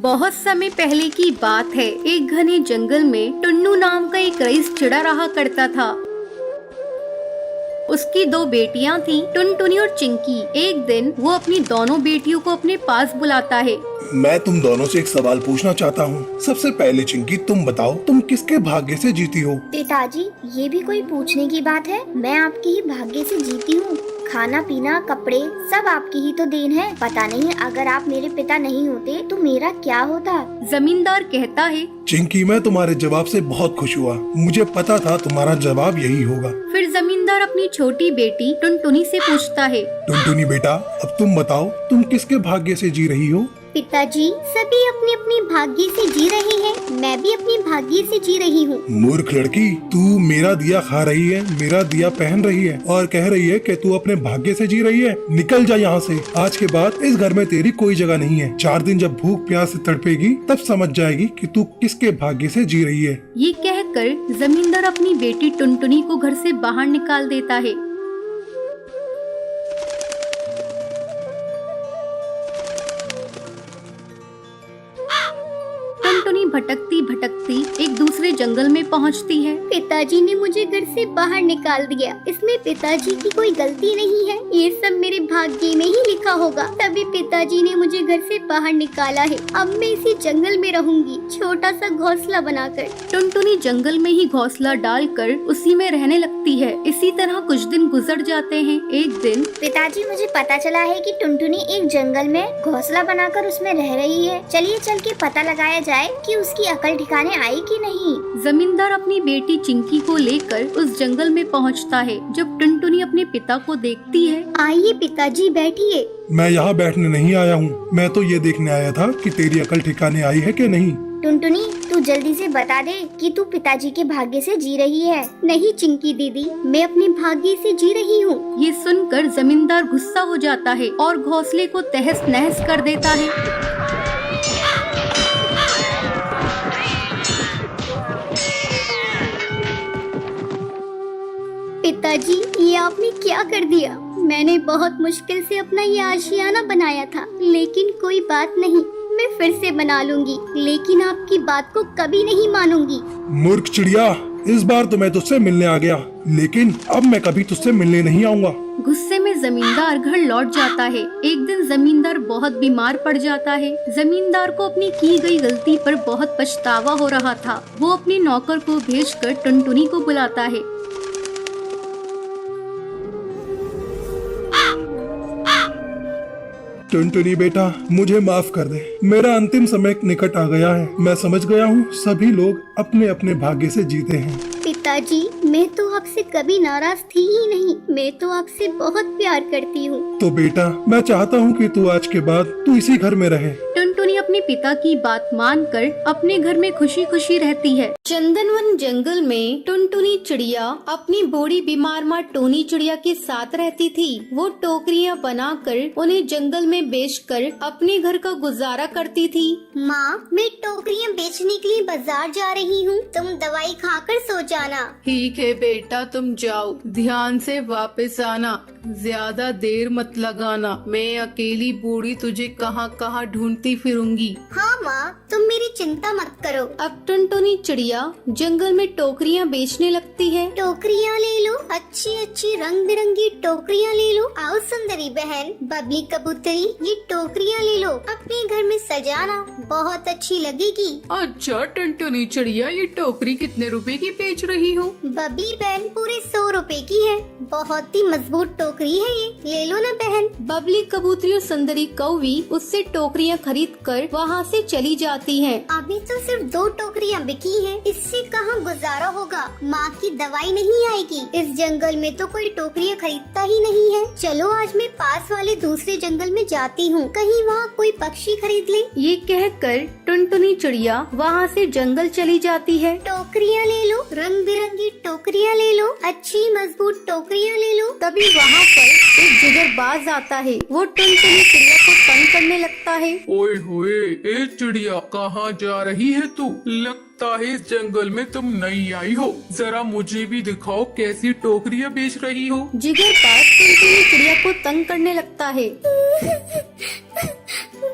बहुत समय पहले की बात है। एक घने जंगल में टुन्नू नाम का एक रईस चिड़ा रहा करता था। उसकी दो बेटियां थीं, टुनटुनी और चिंकी। एक दिन वो अपनी दोनों बेटियों को अपने पास बुलाता है। मैं तुम दोनों से एक सवाल पूछना चाहता हूँ। सबसे पहले चिंकी, तुम बताओ, तुम किसके भाग्य से जीती हो? पिताजी, ये भी कोई पूछने की बात है? मैं आपके ही भाग्य से जीती हूँ। खाना पीना कपड़े सब आपकी ही तो देन है। पता नहीं अगर आप मेरे पिता नहीं होते तो मेरा क्या होता। जमींदार कहता है, चिंकी, मैं तुम्हारे जवाब से बहुत खुश हुआ। मुझे पता था तुम्हारा जवाब यही होगा। फिर जमींदार अपनी छोटी बेटी टुनटुनी से पूछता है, टुनटुनी बेटा, अब तुम बताओ, तुम किसके भाग्य से जी रही हो? पिताजी, सभी अपनी अपनी भाग्य से जी रहे हैं। मैं भी अपनी भाग्य से जी रही हूँ। मूर्ख लड़की, तू मेरा दिया खा रही है, मेरा दिया पहन रही है और कह रही है कि तू अपने भाग्य से जी रही है। निकल जा यहाँ से। आज के बाद इस घर में तेरी कोई जगह नहीं है। 4 दिन जब भूख प्यास से तड़पेगी तब समझ जाएगी कि तू किसके भाग्य से जी रही है। ये कहकर जमींदार अपनी बेटी टुनटुनी को घर से बाहर निकाल देता है। टुनटुनी भटकती भटकती एक दूसरे जंगल में पहुंचती है। पिताजी ने मुझे घर से बाहर निकाल दिया। इसमें पिताजी की कोई गलती नहीं है। ये सब मेरे भाग्य में ही लिखा होगा। तभी पिताजी ने मुझे घर से बाहर निकाला है। अब मैं इसी जंगल में रहूंगी, छोटा सा घोंसला बनाकर। टुनटुनी जंगल में ही घोंसला डालकर उसी में रहने लगती है। इसी तरह कुछ दिन गुजर जाते हैं। एक दिन, पिताजी, मुझे पता चला है कि टुनटुनी एक जंगल में घोंसला बनाकर उसमें रह रही है। चलिए चल के पता लगाया जाए कि उसकी अकल ठिकाने आई कि नहीं। जमींदार अपनी बेटी चिंकी को लेकर उस जंगल में पहुंचता है। जब टुनटुनी अपने पिता को देखती है, आइए पिताजी, बैठिए। मैं यहाँ बैठने नहीं आया हूँ। मैं तो ये देखने आया था कि तेरी अकल ठिकाने आई है कि नहीं। टुनटुनी, तू जल्दी से बता दे कि तू पिताजी के भाग्य से जी रही है। नहीं चिंकी दीदी, मैं अपने भाग्य से जी रही हूँ। ये सुनकर जमींदार गुस्सा हो जाता है और घोंसले को तहस नहस कर देता है। पिताजी, ये आपने क्या कर दिया? मैंने बहुत मुश्किल से अपना ये आशियाना बनाया था, लेकिन कोई बात नहीं, मैं फिर से बना लूंगी। लेकिन आपकी बात को कभी नहीं मानूंगी। मूर्ख चिड़िया, इस बार तो मैं तुझसे मिलने आ गया, लेकिन अब मैं कभी तुझसे मिलने नहीं आऊँगा। गुस्से में जमींदार घर लौट जाता है। एक दिन जमींदार बहुत बीमार पड़ जाता है। जमींदार को अपनी की गई गलती पर बहुत पछतावा हो रहा था। वो अपने नौकर को भेजकर टुनटुनी को बुलाता है। टुनटुनी बेटा, मुझे माफ कर दे। मेरा अंतिम समय निकट आ गया है। मैं समझ गया हूँ सभी लोग अपने अपने भाग्य से जीते हैं। पिताजी, मैं तो आपसे कभी नाराज थी ही नहीं। मैं तो आपसे बहुत प्यार करती हूँ। तो बेटा, मैं चाहता हूँ कि तू आज के बाद तू इसी घर में रहे। टुनटुनी अपने पिता की बात मानकर अपने घर में खुशी खुशी रहती है। चंदनवन जंगल में टुनटुनी चिड़िया अपनी बूढ़ी बीमार माँ टोनी चिड़िया के साथ रहती थी। वो टोकरियाँ बनाकर उन्हें जंगल में बेचकर अपने घर का गुजारा करती थी। माँ, मैं टोकरियाँ बेचने के लिए बाजार जा रही हूँ। तुम दवाई खाकर सो जाना। ठीक है बेटा, तुम जाओ, ध्यान से वापस आना, ज्यादा देर मत लगाना। मैं अकेली बूढ़ी तुझे कहाँ कहाँ ढूंढती फिरूंगी। हाँ माँ, तुम मेरी चिंता मत करो। अब टुनटुनी चिड़िया जंगल में टोकरियाँ बेचने लगती है। टोकरियाँ ले लो, अच्छी अच्छी रंग बिरंगी टोकरियाँ ले लो। आओ सुंदरी बहन, बबली कबूतरी, ये टोकरियाँ ले लो, अपने घर में सजाना, बहुत अच्छी लगेगी। अच्छा टुनटुनी चिड़िया, ये टोकरी कितने रुपए की बेच रही हो? बबली बहन, पूरे 100 रुपए की है। बहुत ही मजबूत टोकरी है ये, ले लो ना बहन। बबली कबूतरी और सुंदरी कौवी उससे टोकरियाँ खरीद कर वहाँ से चली जाती हैं। अभी तो सिर्फ 2 टोकरियाँ बिकी हैं, इससे कहाँ गुजारा होगा। माँ की दवाई नहीं आएगी। इस जंगल में तो कोई टोकरियाँ खरीदता ही नहीं है। चलो आज मैं पास वाले दूसरे जंगल में जाती हूँ, कहीं वहाँ कोई पक्षी खरीद ले। ये कहकर टुनटुनी चिड़िया वहाँ से जंगल चली जाती है। टोकरियाँ ले लो, रंग बिरंगी टोकरियाँ ले लो, अच्छी मजबूत टोकरियाँ ले लो। तभी वहाँ पर एक जिगरबाज आता है। वो टुनटुनी चिड़िया को तंग करने लगता है। ओए होए, ए चिड़िया, कहाँ जा रही है तू? लगता है इस जंगल में तुम नई आई हो। जरा मुझे भी दिखाओ कैसी टोकरियाँ बेच रही हो। जिगरबाज टुनटुनी चिड़िया को तंग करने लगता है।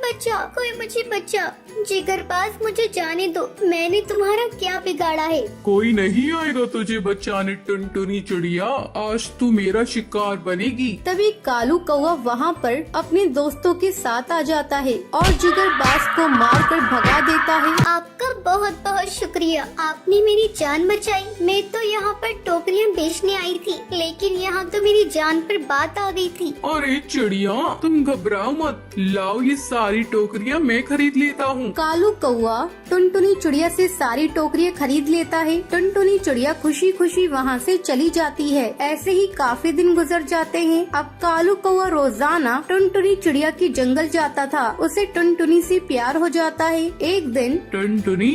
बच्चा, कोई मुझे बच्चा, जिगरबाज मुझे जाने दो, मैंने तुम्हारा क्या बिगाड़ा है? कोई नहीं आएगा तुझे बचाने टुनटुनी चिड़िया, आज तू मेरा शिकार बनेगी। तभी कालू कौवा वहाँ पर अपने दोस्तों के साथ आ जाता है और जिगरबाज को मार कर भगा देता है। आपका बहुत बहुत शुक्रिया, आपने मेरी जान बचाई। मैं तो यहाँ पर टोकरियाँ बेचने आई थी, लेकिन यहाँ तो मेरी जान पर बात आ गई थी। अरे चिड़िया तुम घबराओ मत, लाओ ये सारी टोकरियाँ मैं खरीद लेता हूँ। कालू कौवा टुनटुनी चिड़िया से सारी टोकरियाँ खरीद लेता है। टुनटुनी चिड़िया खुशी खुशी वहाँ से चली जाती है। ऐसे ही काफी दिन गुजर जाते हैं। अब कालू कौवा रोजाना टुनटुनी चिड़िया की जंगल जाता था। उसे टुनटुनी से प्यार हो जाता है। एक दिन टुनटुनी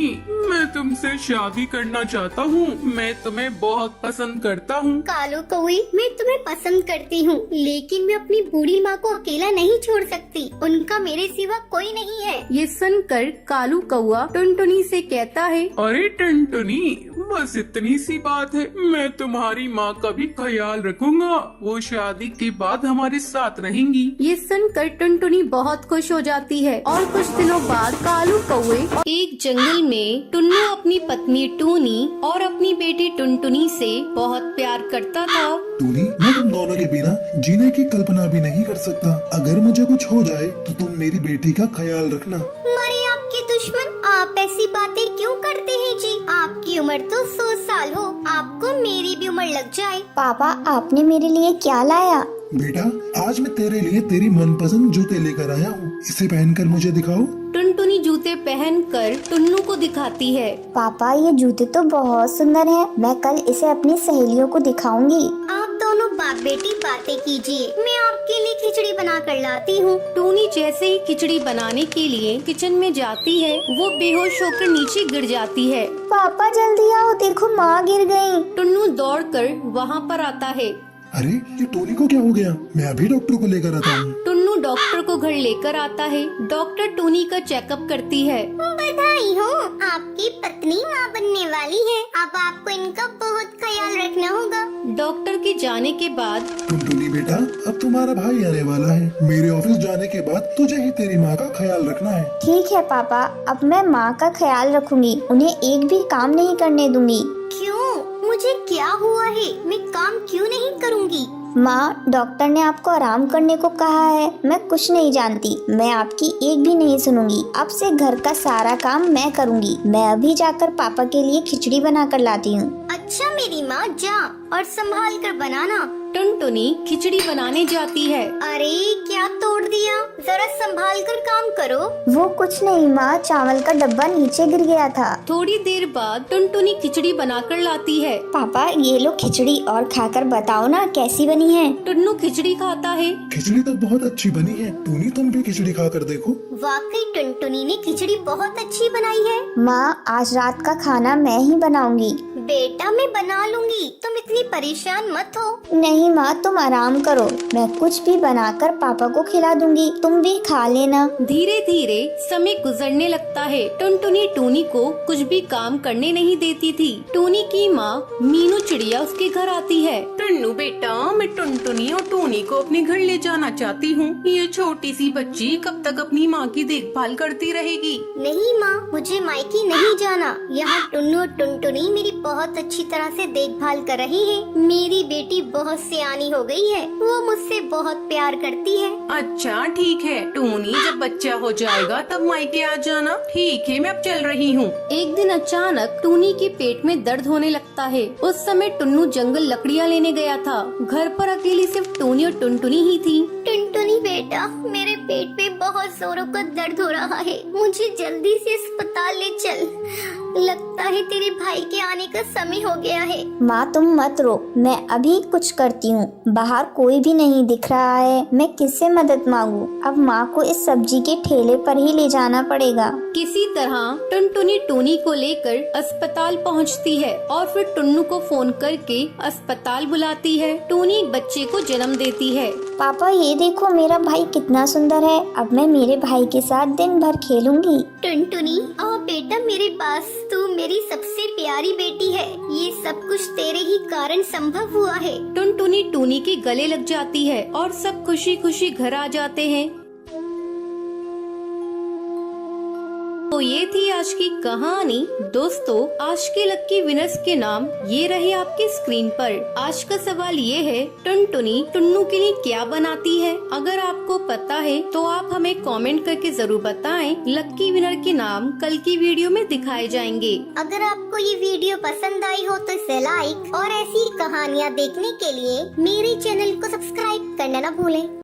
मैं तुमसे शादी करना चाहता हूँ, मैं तुम्हें बहुत पसंद करता हूँ। कालू कौवे, मैं तुम्हें पसंद करती हूँ, लेकिन मैं अपनी बूढ़ी माँ को अकेला नहीं छोड़ सकती। उनका मेरे सिवा कोई नहीं है। ये सुनकर कालू कौवा टुनटुनी से कहता है, अरे टुनटुनी बस इतनी सी बात है, मैं तुम्हारी माँ का भी ख्याल रखूंगा, वो शादी के बाद हमारे साथ रहेंगी। ये सुनकर टुनटुनी बहुत खुश हो जाती है। और कुछ दिनों बाद कालू कौवे एक जंगल में टुन्नू अपनी पत्नी टूनी और अपनी बेटी टुनटुनी से बहुत प्यार करता था। टूनी, मैं तुम दोनों के बिना जीने की कल्पना भी नहीं कर सकता। अगर मुझे कुछ हो जाए तो तुम मेरी बेटी का ख्याल रखना। मरे आपके दुश्मन, आप ऐसी बातें क्यों करते हैं जी? आपकी उम्र तो 100 साल हो, आपको मेरी भी उम्र लग जाए। पापा, आपने मेरे लिए क्या लाया? बेटा, आज मैं तेरे लिए तेरी मनपसंद जूते लेकर आया हूँ, इसे पहनकर मुझे दिखाओ। टुनटुनी जूते पहनकर टुन्नू को दिखाती है। पापा, ये जूते तो बहुत सुंदर हैं। मैं कल इसे अपनी सहेलियों को दिखाऊंगी। आप दोनों बाप बेटी बातें कीजिए, मैं आपके लिए खिचड़ी बना कर लाती हूँ। टूनी जैसे ही खिचड़ी बनाने के लिए किचन में जाती है, वो बेहोश होकर नीचे गिर जाती है। पापा जल्दी आओ, देखो माँ गिर गयी। टुन्नू दौड़कर वहाँ पर आता है। अरे ये टोनी को क्या हो गया? मैं अभी डॉक्टर को लेकर आता हूँ। टुन्नू डॉक्टर को घर लेकर आता है। डॉक्टर टोनी का चेकअप करती है। बधाई हो, आपकी पत्नी माँ बनने वाली है। अब आपको इनका बहुत ख्याल रखना होगा। डॉक्टर के जाने के बाद टुनटुनी बेटा, अब तुम्हारा भाई आने वाला है। मेरे ऑफिस जाने के बाद तुझे ही तेरी माँ का ख्याल रखना है। ठीक है पापा, अब मैं माँ का ख्याल रखूंगी। उन्हें एक भी काम नहीं करने दूंगी। क्यों? मुझे क्या हुआ है? मैं काम क्यों नहीं करूँगी? माँ, डॉक्टर ने आपको आराम करने को कहा है। मैं कुछ नहीं जानती, मैं आपकी एक भी नहीं सुनूंगी। अब से घर का सारा काम मैं करूँगी। मैं अभी जाकर पापा के लिए खिचड़ी बना कर लाती हूँ। अच्छा मेरी माँ, जा और संभाल कर बनाना। टुनटुनी खिचड़ी बनाने जाती है। अरे क्या तोड़ दिया, जरा संभाल कर काम करो। वो कुछ नहीं माँ, चावल का डब्बा नीचे गिर गया था। थोड़ी देर बाद टुनटुनी खिचड़ी बनाकर लाती है। पापा, ये लो खिचड़ी और खाकर बताओ ना कैसी बनी है। टुन्नू खिचड़ी खाता है। खिचड़ी तो बहुत अच्छी बनी है। टूनी, तुम भी खिचड़ी खाकर देखो। वाकई टुनटुनी ने खिचड़ी बहुत अच्छी बनाई है। माँ, आज रात का खाना मैं ही बनाऊंगी। बेटा मैं बना लूंगी, तुम इतनी परेशान मत हो। नहीं माँ, तुम आराम करो, मैं कुछ भी बनाकर पापा को खिला दूंगी, तुम भी खा लेना। धीरे धीरे समय गुजरने लगता है। टुनटुनी टूनी को कुछ भी काम करने नहीं देती थी। टूनी की माँ मीनू चिड़िया उसके घर आती है। टुन्नू बेटा, मैं टुनटुनी और टूनी को अपने घर ले जाना चाहती हूँ। ये छोटी सी बच्ची कब तक अपनी माँ की देखभाल करती रहेगी? नहीं माँ, मुझे मायके नहीं जाना। यहाँ टुन्नू और टुनटुनी मेरी बहुत अच्छी तरह से देखभाल कर रही है। मेरी बेटी बहुत सियानी हो गई है, वो मुझसे बहुत प्यार करती है। अच्छा ठीक है टूनी, जब बच्चा हो जाएगा तब मायके आ जाना। ठीक है, मैं अब चल रही हूँ। एक दिन अचानक टूनी के पेट में दर्द होने लगता है। उस समय टुन्नू जंगल लकड़ियाँ लेने गया था। घर पर अकेली सिर्फ टूनी और टुनटुनी ही थी। टुनटुनी बेटा, मेरे पेट में बहुत जोरों का दर्द हो रहा है, मुझे जल्दी से अस्पताल ले चल। लगता है तेरे भाई के आने का समय हो गया है। माँ तुम मत रो, मैं अभी कुछ करती हूँ। बाहर कोई भी नहीं दिख रहा है, मैं किससे मदद मांगू? अब माँ को इस सब्जी के ठेले पर ही ले जाना पड़ेगा। किसी तरह टुनटुनी टूनी को लेकर अस्पताल पहुंचती है और फिर टुन्नू को फोन करके अस्पताल बुलाती है। टूनी बच्चे को जन्म देती है। पापा ये देखो, मेरा भाई कितना सुंदर है। अब मैं मेरे भाई के साथ दिन भर खेलूंगी। टुनटुनी, आओ बेटा मेरे पास, तू मेरी सबसे प्यारी बेटी है। ये सब कुछ तेरे ही कारण संभव हुआ है। टुनटुनी टूनी के गले लग जाती है और सब खुशी खुशी घर आ जाते हैं। तो ये थी आज की कहानी। दोस्तों आज के लक्की विनर्स के नाम ये रहे आपके स्क्रीन पर। आज का सवाल ये है, टुनटुनी टुन्नू के लिए क्या बनाती है? अगर आपको पता है तो आप हमें कमेंट करके जरूर बताएं। लक्की विनर के नाम कल की वीडियो में दिखाए जाएंगे। अगर आपको ये वीडियो पसंद आई हो तो इसे लाइक और ऐसी कहानियाँ देखने के लिए मेरे चैनल को सब्सक्राइब करना न भूलें।